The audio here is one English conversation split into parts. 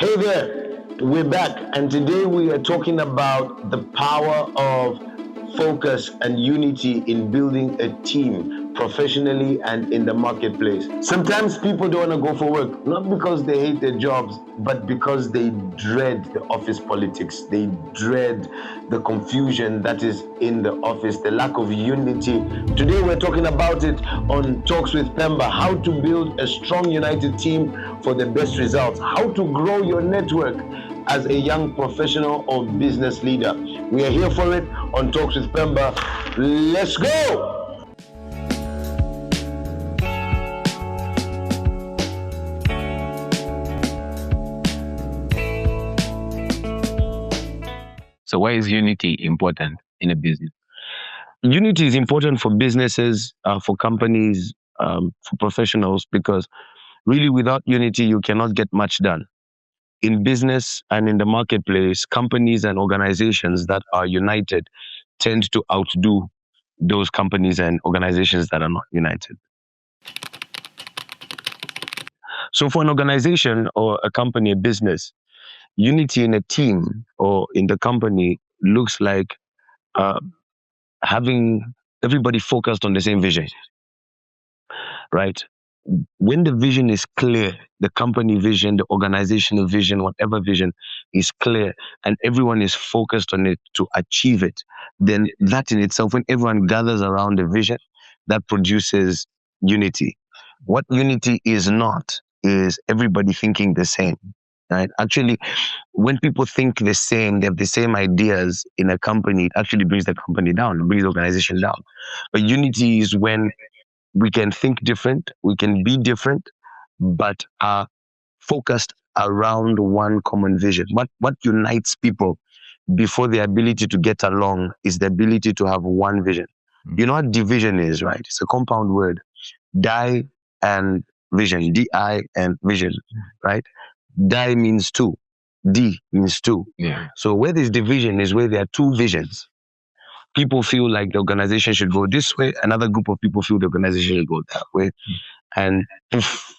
Hey there, we're back, and today we are talking about the power of focus and unity in building a team professionally and in the marketplace. Sometimes people don't want to go for work, not because they hate their jobs, but because they dread the office politics. They dread the confusion that is in the office, the lack of unity. Today we're talking about it on Talks with Pemba, how to build a strong united team for the best results, how to grow your network as a young professional or business leader. We are here for it on Talks with Pemba. Let's go! So why is unity important in a business? Unity is important for businesses, for companies, for professionals, because really without unity, you cannot get much done. In business and in the marketplace, companies and organizations that are united tend to outdo those companies and organizations that are not united. So for an organization or a company, a business, unity in a team or in the company looks like uh, having everybody focused on the same vision, right? When the vision is clear, the company vision, the organizational vision, whatever vision is clear, and everyone is focused on it to achieve it, then that in itself, when everyone gathers around the vision, that produces unity. What unity is not is everybody thinking the same. Right? Actually, when people think the same, they have the same ideas in a company, it actually brings the company down, it brings the organization down. But unity is when we can think different, we can be different, but are focused around one common vision. What unites people before the ability to get along is the ability to have one vision. You know what division is, right? It's a compound word. Die and vision. DI and vision, right? Die means two. D means two. Yeah. So where there's division is where there are two visions. People feel like the organization should go this way. Another group of people feel the organization should go that way. And poof,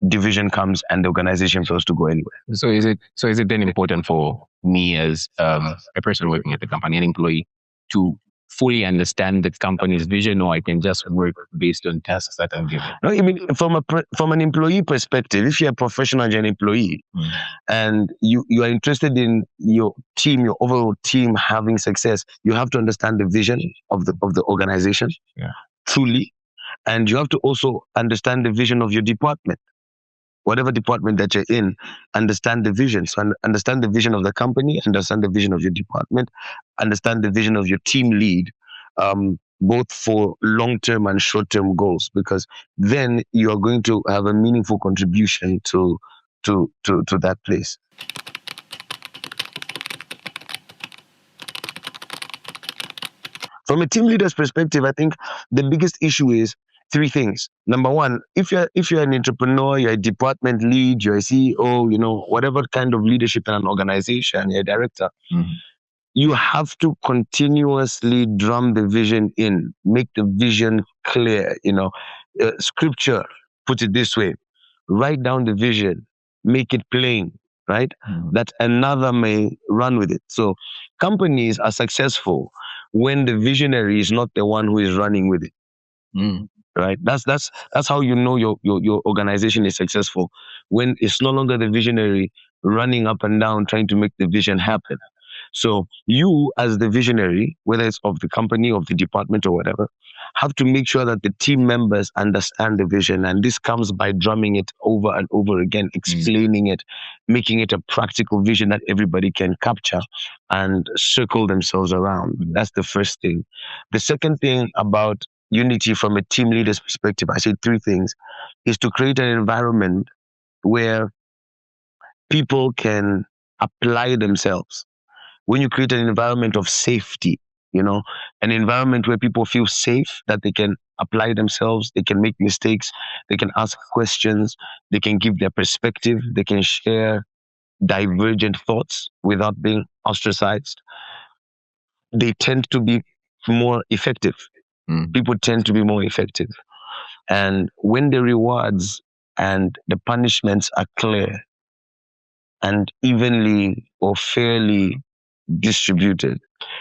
division comes and the organization fails to go anywhere. So is it then important for me as a person working at the company, an employee, to fully understand the company's vision, or I can just work based on tasks that I'm given? No, I mean from an employee perspective, if you're a professional and you're an employee, and you are interested in your team, your overall team having success, you have to understand the vision of the organization, truly, and you have to also understand the vision of your department. Whatever department that you're in, understand the vision. So understand the vision of the company, understand the vision of your department, understand the vision of your team lead, both for long-term and short-term goals, because then you are going to have a meaningful contribution to that place. From a team leader's perspective, I think the biggest issue is three things. Number one, if you're an entrepreneur, you're a department lead, you're a CEO, whatever kind of leadership in an organization, you're a director, you have to continuously drum the vision in, make the vision clear. Scripture, put it this way: write down the vision, make it plain, right? That another may run with it. So companies are successful when the visionary is not the one who is running with it. Right? That's how you know your organization is successful, when it's no longer the visionary running up and down trying to make the vision happen. So you, as the visionary, whether it's of the company, of the department, or whatever, have to make sure that the team members understand the vision. And this comes by drumming it over and over again, explaining it, making it a practical vision that everybody can capture and circle themselves around. That's the first thing. The second thing about unity from a team leader's perspective, I say three things, is to create an environment where people can apply themselves. When you create an environment of safety, an environment where people feel safe, that they can apply themselves, they can make mistakes, they can ask questions, they can give their perspective, they can share divergent thoughts without being ostracized, they tend to be more effective. People tend to be more effective. And when the rewards and the punishments are clear, and evenly or fairly distributed.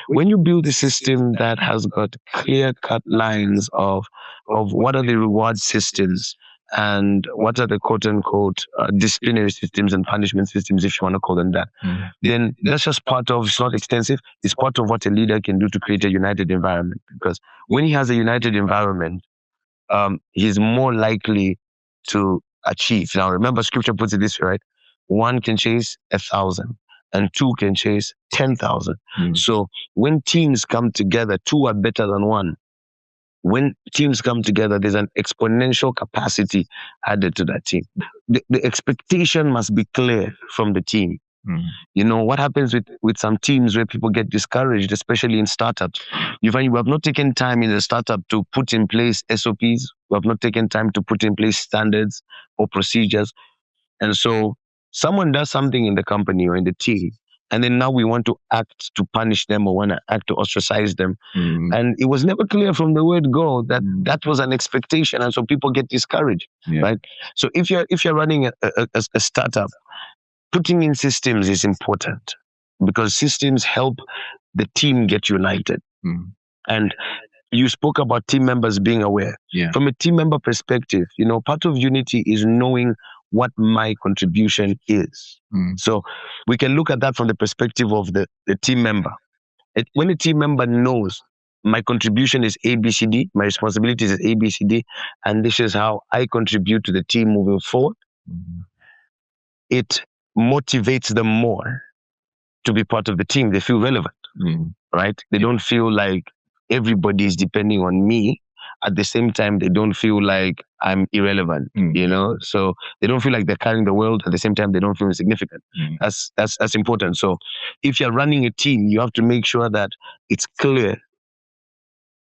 When you build a system that has got clear cut lines of what are the reward systems and what are the quote unquote disciplinary systems and punishment systems, if you want to call them that, then that's just part of, it's not extensive, it's part of what a leader can do to create a united environment. Because when he has a united environment, he's more likely to achieve. Now, remember, scripture puts it this way, right? One can chase 1,000, and two can chase 10,000. So when teams come together, two are better than one. When teams come together, there's an exponential capacity added to that team. The expectation must be clear from the team. You know, what happens with some teams where people get discouraged, especially in startups, you find we have not taken time in the startup to put in place SOPs. We have not taken time to put in place standards or procedures. And so someone does something in the company or in the team, and then now we want to act to punish them or want to act to ostracize them. And it was never clear from the word go that that was an expectation. And so people get discouraged, right? So if you're running a startup, putting in systems is important because systems help the team get united. And you spoke about team members being aware. From a team member perspective, you know, part of unity is knowing what my contribution is. So we can look at that from the perspective of the team member. When a team member knows my contribution is ABCD, my responsibilities is ABCD, and this is how I contribute to the team moving forward, it motivates them more to be part of the team. They feel relevant, right? They don't feel like everybody is depending on me. At the same time, they don't feel like I'm irrelevant, you know? So they don't feel like they're carrying the world. At the same time, they don't feel insignificant. That's important. So if you're running a team, you have to make sure that it's clear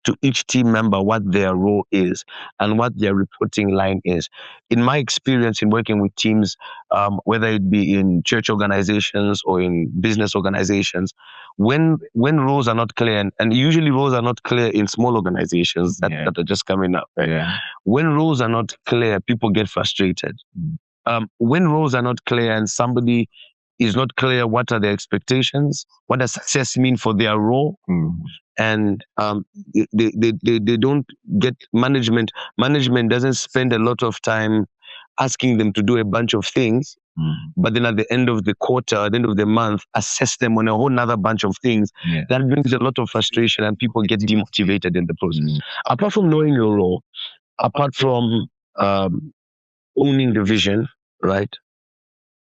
to each team member what their role is and what their reporting line is. In my experience in working with teams, whether it be in church organizations or in business organizations, when roles are not clear, and usually roles are not clear in small organizations that are just coming up, right? When roles are not clear, people get frustrated. When roles are not clear and somebody is not clear what are their expectations, what does success mean for their role, and they don't get management. Management doesn't spend a lot of time asking them to do a bunch of things, but then at the end of the quarter, at the end of the month, assess them on a whole nother bunch of things. That brings a lot of frustration and people get demotivated in the process. Apart from knowing your role, apart from owning the vision, right?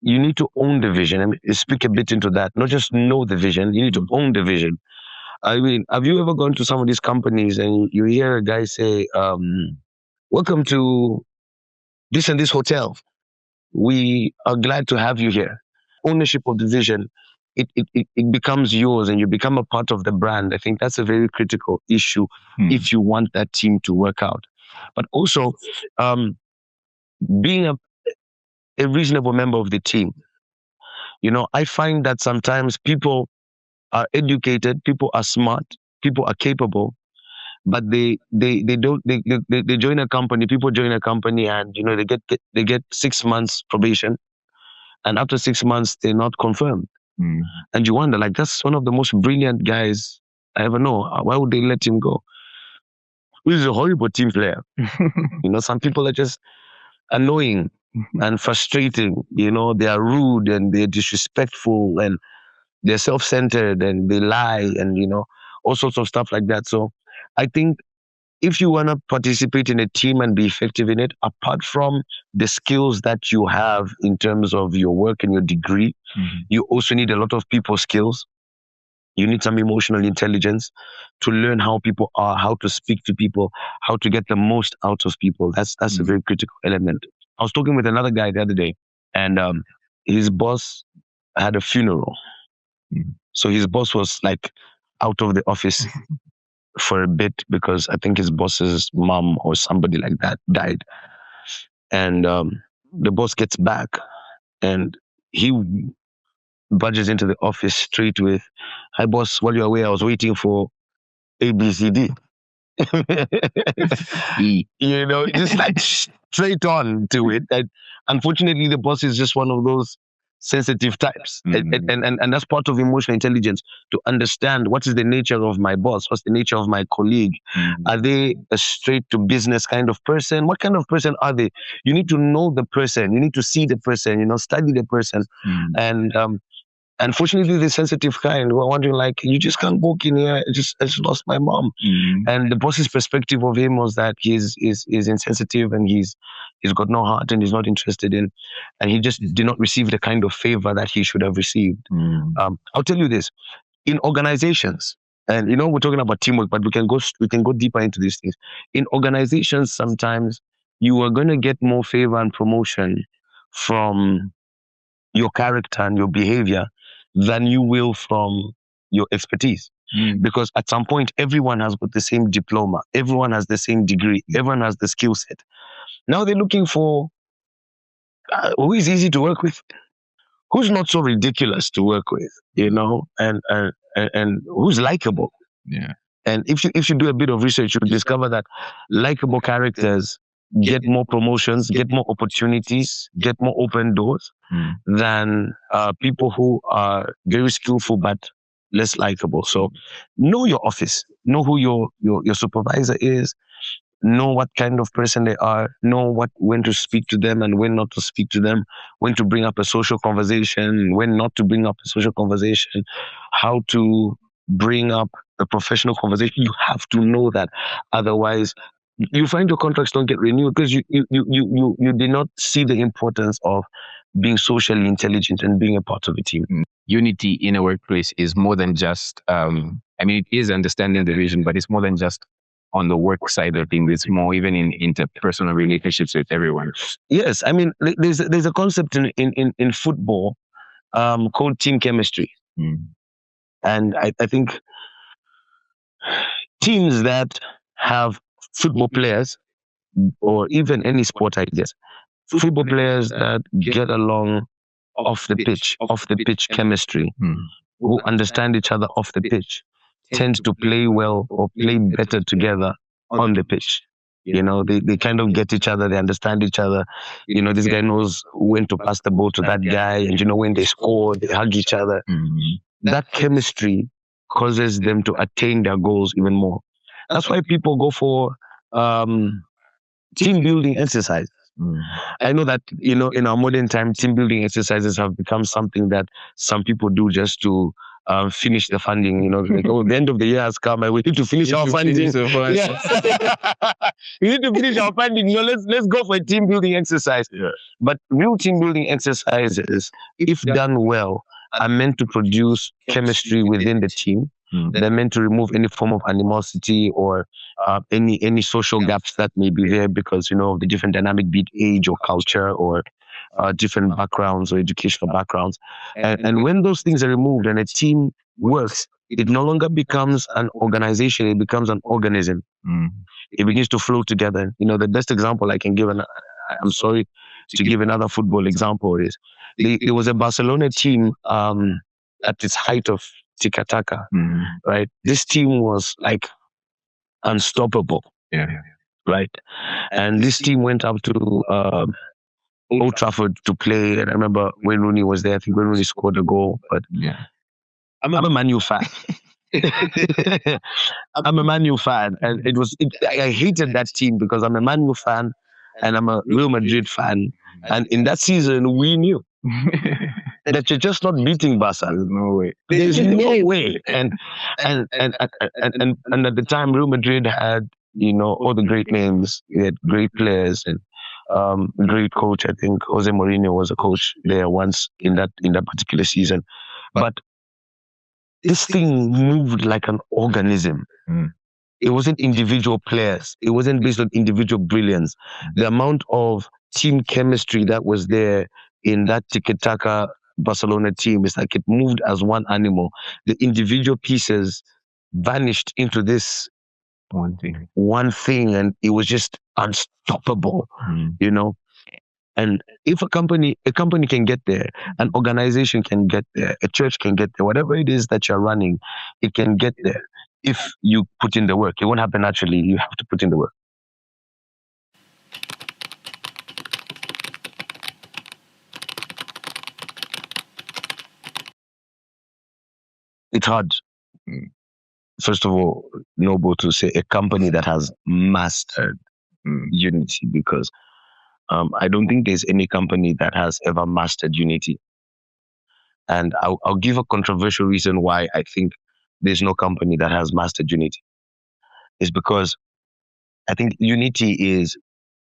You need to own the vision. I mean, speak a bit into that. Not just know the vision, you need to own the vision. I mean, have you ever gone to some of these companies and you hear a guy say, welcome to this and this hotel. We are glad to have you here. Ownership of the vision, it becomes yours and you become a part of the brand. I think that's a very critical issue if you want that team to work out. But also, being a reasonable member of the team. You know, I find that sometimes people are educated, people are smart, people are capable, but they don't they join a company. People join a company, and you know they get 6 months probation, and after 6 months they're not confirmed, and you wonder, like, that's one of the most brilliant guys I ever know. Why would they let him go? He's a horrible team player. You know, some people are just annoying and frustrating. You know, they are rude and they're disrespectful and they're self-centered and they lie and, you know, all sorts of stuff like that. So I think if you want to participate in a team and be effective in it, apart from the skills that you have in terms of your work and your degree, you also need a lot of people skills. You need some emotional intelligence to learn how people are, how to speak to people, how to get the most out of people. That's a very critical element. I was talking with another guy the other day, and his boss had a funeral. So his boss was like out of the office for a bit because I think his boss's mom or somebody like that died. And the boss gets back and he budges into the office straight with, "Hi boss, while you're away, I was waiting for ABCD." You know, just like straight on to it. And unfortunately, the boss is just one of those sensitive types. And that's part of emotional intelligence, to understand what is the nature of my boss, what's the nature of my colleague. Are they a straight to business kind of person? What kind of person are they? You need to know the person, you need to see the person, study the person. And unfortunately, the sensitive kind were wondering, like, you just can't walk in here. I just lost my mom. And the boss's perspective of him was that he's insensitive, and he's got no heart, and he's not interested in, and he just did not receive the kind of favor that he should have received. I'll tell you this: in organizations, and we're talking about teamwork, but we can go deeper into these things. In organizations, sometimes you are going to get more favor and promotion from your character and your behavior than you will from your expertise. Because at some point, everyone has got the same diploma, everyone has the same degree, everyone has the skill set. Now they're looking for who is easy to work with, who's not so ridiculous to work with, and who's likable. Yeah. And if you do a bit of research, you'll discover that likable characters get more promotions, get more opportunities, get more open doors than people who are very skillful but less likable. So know your office, know who your supervisor is, know what kind of person they are, know when to speak to them and when not to speak to them, when to bring up a social conversation, when not to bring up a social conversation, how to bring up a professional conversation. You have to know that. Otherwise, you find your contracts don't get renewed because you did not see the importance of being socially intelligent and being a part of a team. Unity in a workplace is more than just, it is understanding the vision, but it's more than just on the work side of things. It's more even in interpersonal relationships with everyone. Yes, there's a concept in football called team chemistry. And I think teams that have football players, or even any sport, I guess, football players that get along off the pitch chemistry, who understand each other off the pitch, tend to play well or play better together on the pitch. They kind of get each other, they understand each other. This guy knows when to pass the ball to that guy, and when they score, they hug each other. That chemistry causes them to attain their goals even more. That's why people go for team building exercise. I know that, in our modern time, team building exercises have become something that some people do just to finish the funding. Like, the end of the year has come and we need to finish our funding. Yeah. We need to finish our funding. Let's go for a team building exercise. Yeah. But real team building exercises, if done well, are meant to produce chemistry within the team. They're meant to remove any form of animosity or any social gaps that may be there because, of the different dynamic, be it age or culture or different backgrounds or educational backgrounds. And when those things are removed and a team works, it no longer becomes an organization, it becomes an organism. It begins to flow together. The best example I can give, and I'm sorry to give another football example, is there was a Barcelona team at its height of tiki-taka, right? This team was like unstoppable. Yeah. Right? And this team went up to Old Trafford to play, and I remember when Rooney was there. I think when Rooney scored a goal, but Yeah. I'm a Man U fan. I'm a Man U fan, and I hated that team because I'm a Man U fan and I'm a Real Madrid fan. And in that season, we knew that you're just not beating Barca. There's no way. There's no way. And at the time, Real Madrid had all the great names. They had great players and great coach. I think Jose Mourinho was a coach there once in that particular season. But this thing moved like an organism. It wasn't individual players. It wasn't based on individual brilliance. The amount of team chemistry that was there in that tiki-taka Barcelona team is like it moved as one animal. The individual pieces vanished into this One thing. and it was just unstoppable, And if a company can get there, an organization can get there, a church can get there, whatever it is that you're running, it can get there if you put in the work. It won't happen naturally. You have to put in the work. it's hard. First of all, Noble, to say a company that has mastered unity, because I don't think there's any company that has ever mastered unity. And I'll give a controversial reason why I think there's no company that has mastered unity. It's because I think unity is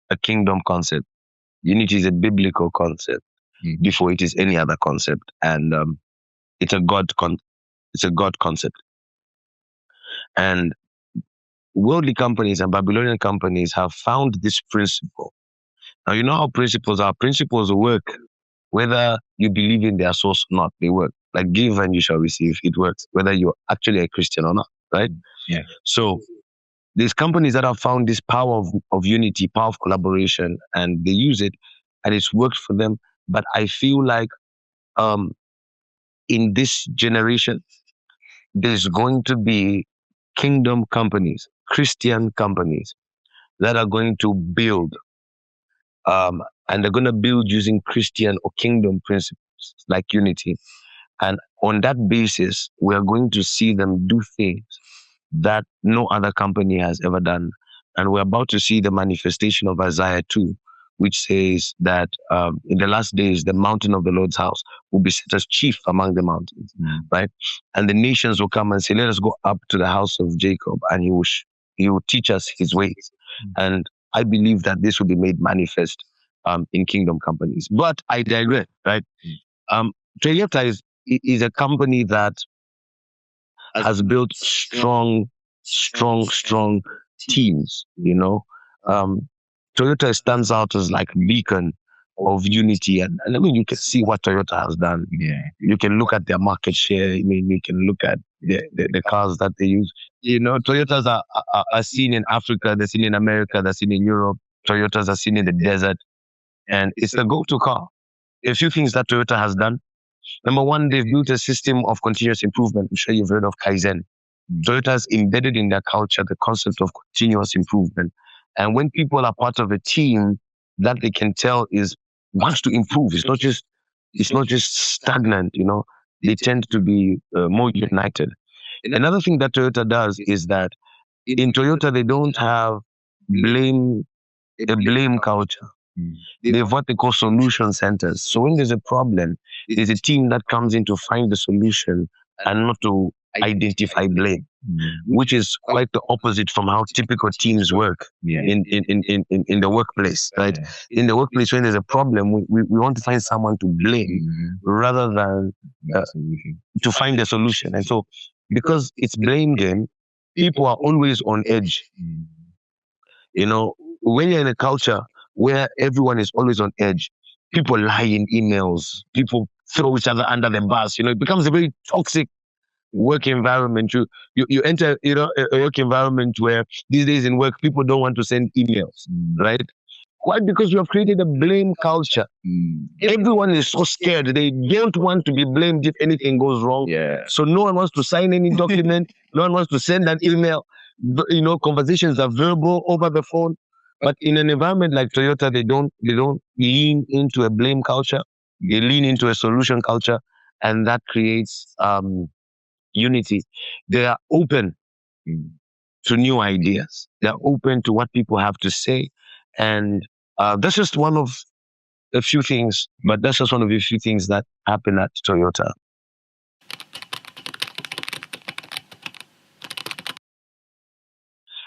a kingdom concept. Unity is a biblical concept before it is any other concept, and it's a it's a God concept. And worldly companies and Babylonian companies have found this principle. Now, you know how principles are. Principles work whether you believe in their source or not. They work. Like give and you shall receive. It works whether you're actually a Christian or not, right? Yeah. So these companies that have found this power of unity, power of collaboration, and they use it, and it's worked for them. But I feel like um, in this generation, there's going to be kingdom companies, Christian companies that are going to build, and they're going to build using Christian or kingdom principles like unity. And on that basis, we are going to see them do things that no other company has ever done. And we're about to see the manifestation of Isaiah 2, which says that in the last days, the mountain of the Lord's house will be set as chief among the mountains, right? And the nations will come and say, let us go up to the house of Jacob, and he will teach us his ways. And I believe that this will be made manifest in kingdom companies. But I digress, right? Toyota is a company that has built strong teams, you know. Toyota stands out as like a beacon of unity. And I mean, you can see what Toyota has done. Yeah. You can look at their market share. I mean, you can look at the cars that they use. You know, Toyotas are seen in Africa, they're seen in America, they're seen in Europe. Toyotas are seen in the desert. And it's the go-to car. A few things that Toyota has done. Number one, they've built a system of continuous improvement. I'm sure you've heard of Kaizen. Toyota's embedded in their culture the concept of continuous improvement. And when people are part of a team that they can tell is wants to improve, it's not just stagnant, you know, they tend to be more united. Another thing that Toyota does is that in Toyota, they don't have blame a blame culture. They have what they call solution centers. So when there's a problem, there's a team that comes in to find the solution and not to identify blame, which is quite the opposite from how typical teams work in the workplace, right? In the workplace, when there's a problem, we want to find someone to blame rather than to find a solution. And so because it's blame game, people are always on edge. You know, when you're in a culture where everyone is always on edge, people lie in emails, people throw each other under the bus, you know, it becomes a very toxic work environment. You enter, you know, a work environment where these days in work, people don't want to send emails, right? Why? Because we have created a blame culture. Everyone is so scared. They don't want to be blamed if anything goes wrong. Yeah. So no one wants to sign any document. No one wants to send an email. You know, conversations are verbal over the phone. But in an environment like Toyota, they don't lean into a blame culture. They lean into a solution culture, and that creates unity. They are open to new ideas. They're open to what people have to say, and that's just one of a few things. But that's just one of the few things that happen at Toyota.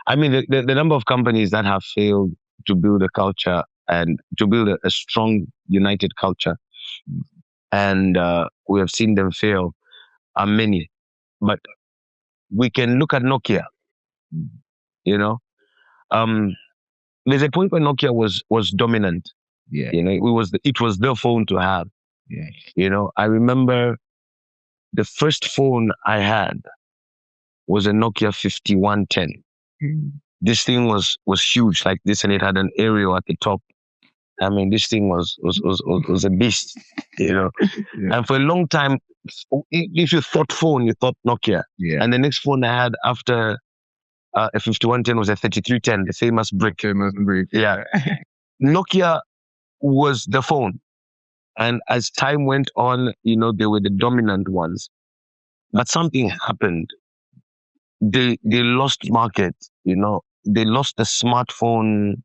I mean, the number of companies that have failed to build a culture and to build a strong, united culture, and we have seen them fail, are many. But we can look at Nokia. You know, there's a point where Nokia was dominant. Yeah. You know, it was the phone to have. Yeah. You know, I remember the first phone I had was a Nokia 5110. This thing was huge like this, and it had an aerial at the top. I mean, this thing was a beast, you know. Yeah. And for a long time, if you thought phone, you thought Nokia. Yeah. And the next phone I had after a 5110 was a 3310, the famous brick. Famous brick. Yeah. Nokia was the phone. And as time went on, you know, they were the dominant ones. but something happened. They lost market. They lost the smartphone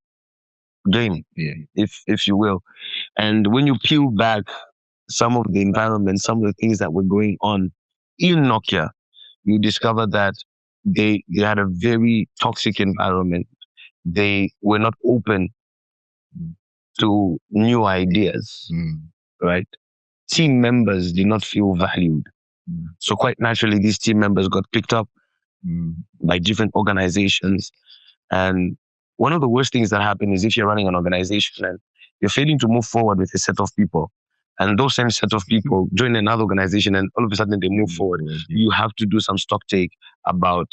game, if you will. And when you peel back some of the environment, some of the things that were going on in Nokia, you discover that they had a very toxic environment. They were not open to new ideas, right? Team members did not feel valued. So quite naturally, these team members got picked up by different organizations. And one of the worst things that happen is if you're running an organization and you're failing to move forward with a set of people, and those same set of people join another organization and all of a sudden they move forward, you have to do some stock take about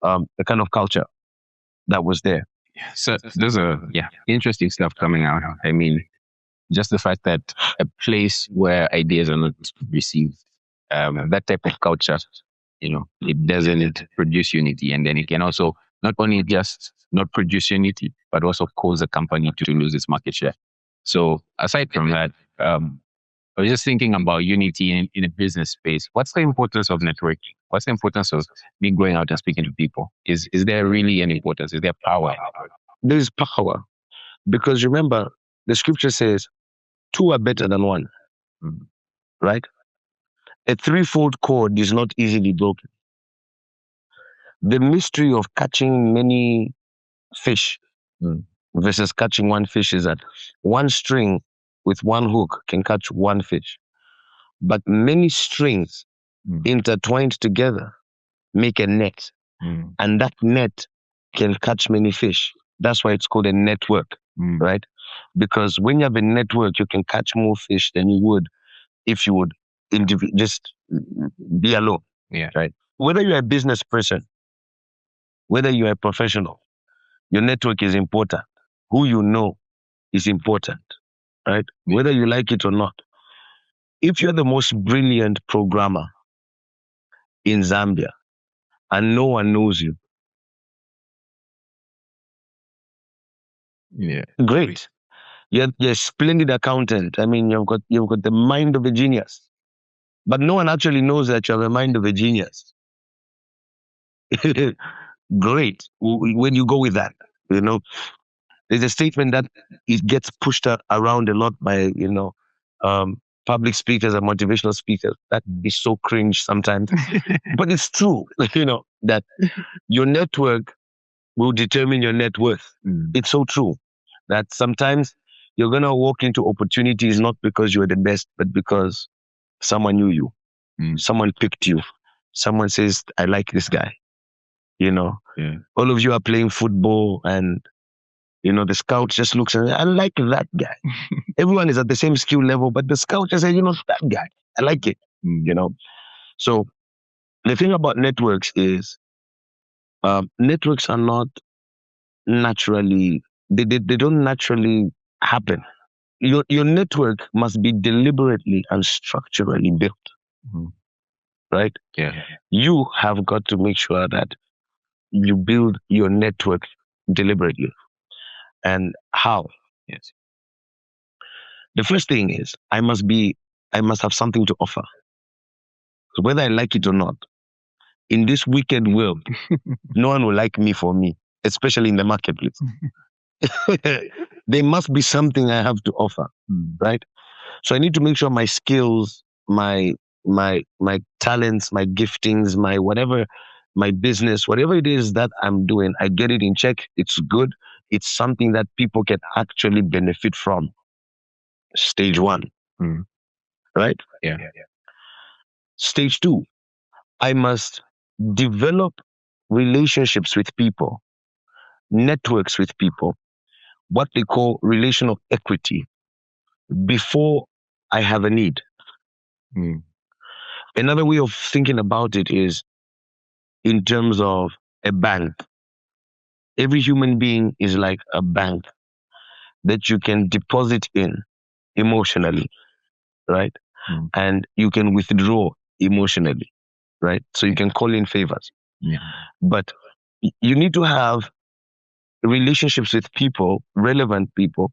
the kind of culture that was there. So those are interesting stuff coming out. I mean, just the fact that a place where ideas are not received, that type of culture, it doesn't produce unity, and then it can also not only just not produce unity, but also cause a company to lose its market share. So aside from that, I was just thinking about unity in a business space. What's the importance of networking? What's the importance of me going out and speaking to people? Is there really an importance? Is there power? There's power because remember, the scripture says, two are better than one, right? A threefold cord is not easily broken. The mystery of catching many fish versus catching one fish is that one string with one hook can catch one fish, but many strings intertwined together make a net, and that net can catch many fish. That's why it's called a network, right? Because when you have a network, you can catch more fish than you would if you would just be alone. Yeah. Right. Whether you're a business person, whether you're a professional, your network is important. Who you know is important, right? Whether you like it or not. If you're the most brilliant programmer in Zambia and no one knows you, great. You're a splendid accountant. I mean, you've got the mind of a genius, but no one actually knows that you have a mind of a genius. Great. When you go with that, there's a statement that it gets pushed around a lot by public speakers and motivational speakers. That is so cringe sometimes, but it's true. That your network will determine your net worth. It's so true that sometimes you're gonna walk into opportunities not because you're the best, but because someone knew you, someone picked you, someone says, "I like this guy." All of you are playing football and the scout just looks and I like that guy. Everyone is at the same skill level, but the scout just says, that guy, I like it. So the thing about networks is networks are not naturally, they don't naturally happen. Your network must be deliberately and structurally built. Right? Yeah. You have got to make sure that you build your network deliberately. And how? Yes. The first thing is I must have something to offer. So whether I like it or not, in this wicked world, no one will like me for me, especially in the marketplace. There must be something I have to offer, right? So I need to make sure my skills, my talents, my giftings, my whatever, my business, whatever it is that I'm doing, I get it in check. It's good. It's something that people can actually benefit from. Stage one, right? Yeah. Stage two, I must develop relationships with people, networks with people, what they call relational equity before I have a need. Another way of thinking about it is in terms of a bank. Every human being is like a bank that you can deposit in emotionally, right? And you can withdraw emotionally, right? So you can call in favors. But you need to have relationships with people, relevant people,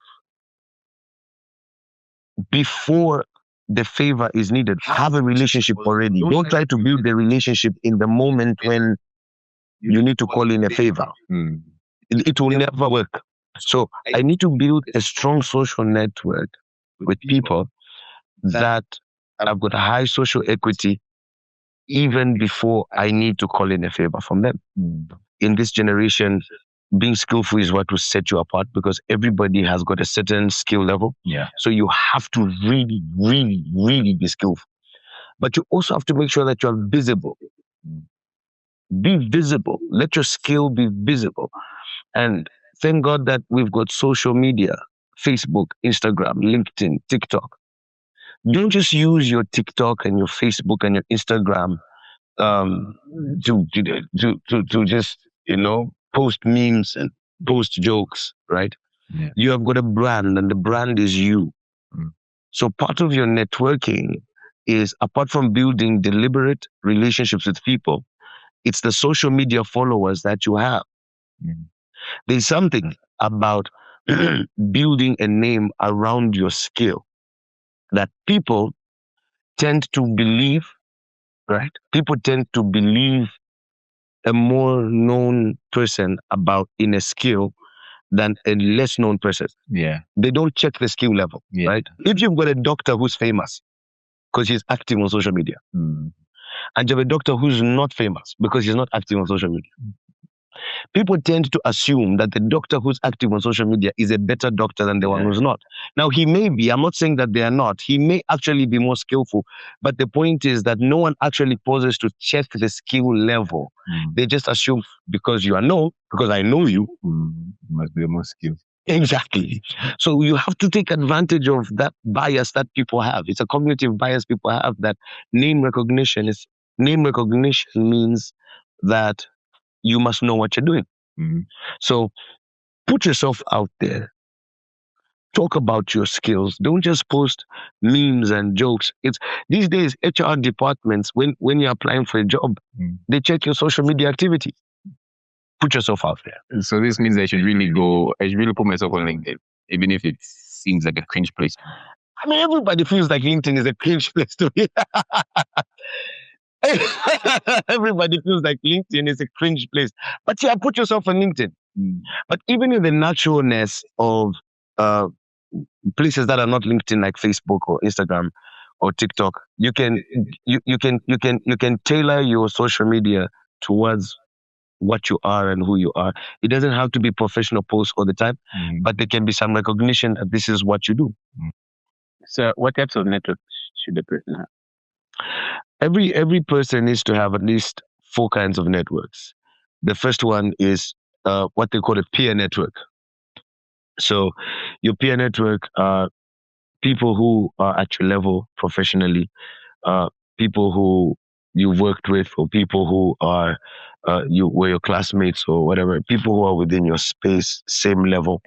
before the favor is needed. Have a relationship already. Don't try to build the relationship in the moment when you need to call in a favor. It will never work. So I need to build a strong social network with people that I've got a high social equity even before I need to call in a favor from them. In this generation, being skillful is what will set you apart because everybody has got a certain skill level. Yeah. So you have to really, really, really be skillful. But you also have to make sure that you are visible. Be visible. Let your skill be visible. And thank God that we've got social media, Facebook, Instagram, LinkedIn, TikTok. Don't just use your TikTok and your Facebook and your Instagram um, to just post memes and post jokes, right? Yeah. You have got a brand, and the brand is you. Mm. So part of your networking is, apart from building deliberate relationships with people, it's the social media followers that you have. Mm. There's something about building a name around your skill that people tend to believe, right? People tend to believe a more known person about in a skill than a less known person. Yeah. They don't check the skill level, Yeah. right? If you've got a doctor who's famous because he's active on social media, and you have a doctor who's not famous because he's not active on social media, people tend to assume that the doctor who's active on social media is a better doctor than the one who's not. Now, he may be, I'm not saying that they are not, he may actually be more skillful, but the point is that no one actually pauses to check the skill level. They just assume because you are known, because I know you, must be more skilled. Exactly. So you have to take advantage of that bias that people have. It's a cognitive bias people have, that name recognition means that you must know what you're doing. So put yourself out there. Talk about your skills. Don't just post memes and jokes. It's these days HR departments, when you're applying for a job, they check your social media activity. Put yourself out there. So this means I should really put myself on LinkedIn, even if it seems like a cringe place. I mean, everybody feels like LinkedIn is a cringe place to be. Everybody feels like LinkedIn is a cringe place. But yeah, put yourself on LinkedIn. But even in the naturalness of places that are not LinkedIn, like Facebook or Instagram or TikTok, you can tailor your social media towards what you are and who you are. It doesn't have to be professional posts all the time, but there can be some recognition that this is what you do. So what types of networks should a person have? Every person needs to have at least 4 kinds of networks. The first one is what they call a peer network. So your peer network are people who are at your level professionally, people who you've worked with, or people who are you were your classmates or whatever, people who are within your space, same level.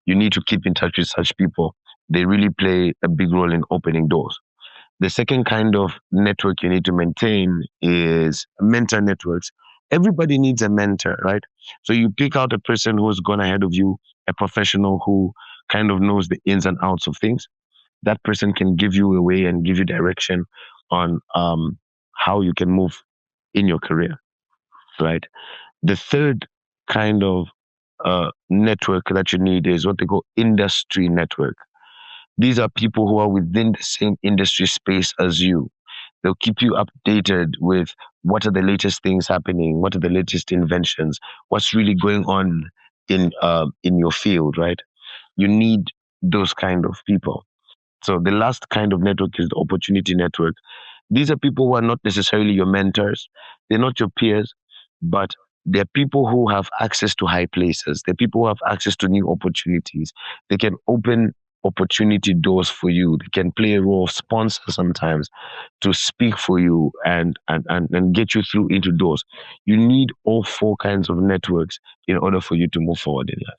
You need to keep in touch with such people. They really play a big role in opening doors. The second kind of network you need to maintain is mentor networks. Everybody needs a mentor, right? So you pick out a person who's gone ahead of you, a professional who kind of knows the ins and outs of things. That person can give you a way and give you direction on how you can move in your career, right? The third kind of network that you need is what they call industry network. These are people who are within the same industry space as you. They'll keep you updated with what are the latest things happening, what are the latest inventions, what's really going on in your field, right? You need those kind of people. So the last kind of network is the opportunity network. These are people who are not necessarily your mentors. They're not your peers, but they're people who have access to high places. They're people who have access to new opportunities. They can open opportunity doors for you. They can play a role of sponsor sometimes to speak for you and get you through into doors. You need all 4 kinds of networks in order for you to move forward in life.